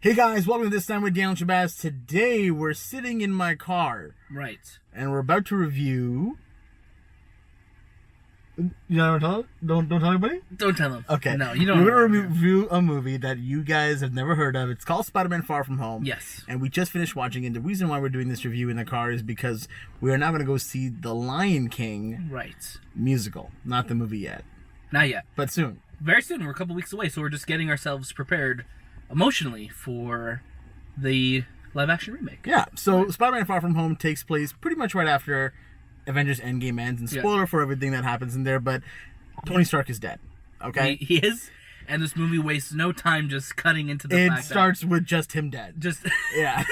Hey guys, welcome to This Time with Daniel Shahbaz. Today we're sitting in my car. Right. And we're about to review... You don't tell? Don't tell anybody? Don't tell them. Okay. No, you don't. We're going to review a movie that you guys have never heard of. It's called Spider-Man Far From Home. Yes. And we just finished watching it. The reason why we're doing this review in the car is because we are now going to go see The Lion King musical. Not the movie yet. Not yet. But soon. Very soon. We're a couple weeks away, so we're just getting ourselves prepared emotionally for the live-action remake. Yeah. So Spider-Man Far From Home takes place pretty much right after Avengers Endgame ends, and spoiler for everything that happens in there, but Tony Stark is dead. Okay? He is, and this movie wastes no time just cutting into the fact that... It starts with just him dead. Yeah.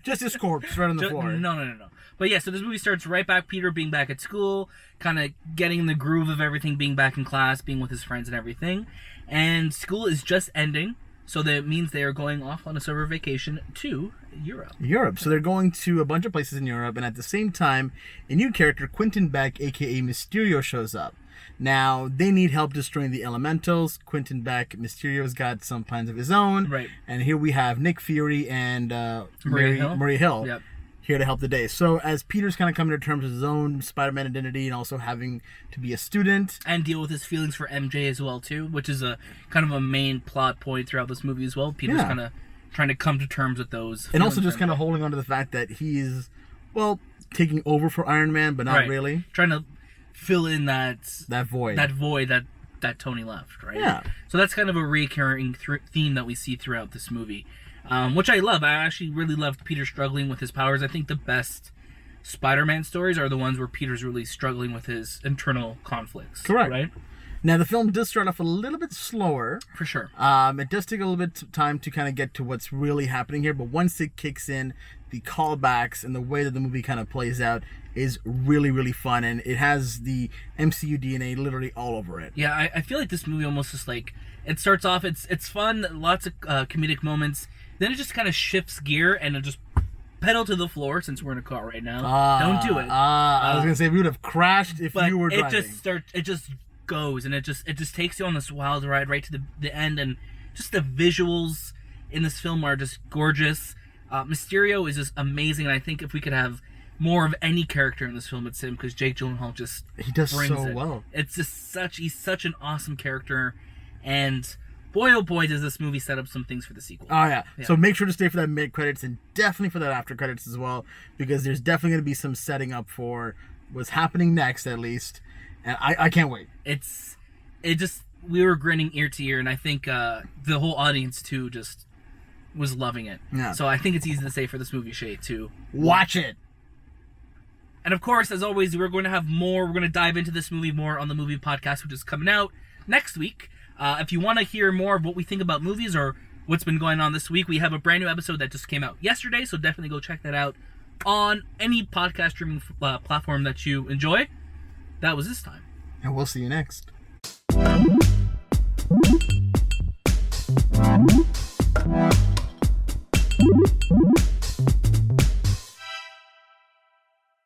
Just his corpse right on the floor. No. But yeah, so this movie starts right back, Peter being back at school, kind of getting in the groove of everything, being back in class, being with his friends and everything, and school is just ending, so that means they are going off on a summer vacation to Europe. So they're going to a bunch of places in Europe, and at the same time, a new character, Quentin Beck, a.k.a. Mysterio, shows up. Now, they need help destroying the elementals. Quentin Beck, Mysterio's got some plans of his own. Right. And here we have Nick Fury and Maria Hill. Yep. Here to help the day. So as Peter's kind of coming to terms with his own Spider-Man identity and also having to be a student. And deal with his feelings for MJ as well, too, which is a kind of a main plot point throughout this movie as well. Peter's kind of trying to come to terms with those. And also just kind of holding on to the fact that he's, well, taking over for Iron Man, but not really. Trying to fill in that void. That void that Tony left, right? Yeah. So that's kind of a recurring theme that we see throughout this movie. Which I love. I actually really loved Peter struggling with his powers. I think the best Spider-Man stories are the ones where Peter's really struggling with his internal conflicts. Correct. Right? Now, the film does start off a little bit slower. For sure. It does take a little bit of time to kind of get to what's really happening here, but once it kicks in, the callbacks and the way that the movie kind of plays out is really, really fun, and it has the MCU DNA literally all over it. Yeah, I feel like this movie almost just like, it starts off, it's fun, lots of comedic moments, then it just kind of shifts gear and it just pedal to the floor, since we're in a car right now. Don't do it. I was going to say, we would have crashed if you were driving. It just goes, and it just takes you on this wild ride right to the end, and just the visuals in this film are just gorgeous. Mysterio is just amazing, and I think if we could have more of any character in this film, it's him, because Jake Gyllenhaal just brings so it. Well. It's just he's such an awesome character, and boy oh boy does this movie set up some things for the sequel. Oh yeah. So make sure to stay for that mid credits, and definitely for that after credits as well, because there's definitely going to be some setting up for what's happening next, at least. And I can't wait. We were grinning ear to ear, and I think the whole audience too just was loving it. Yeah. So I think it's easy to say for this movie, Shay, to watch it. And of course, as always, we're going to have more. We're going to dive into this movie more on the movie podcast, which is coming out next week. If you want to hear more of what we think about movies or what's been going on this week, we have a brand new episode that just came out yesterday, so definitely go check that out on any podcast streaming platform that you enjoy. That was this time. And we'll see you next.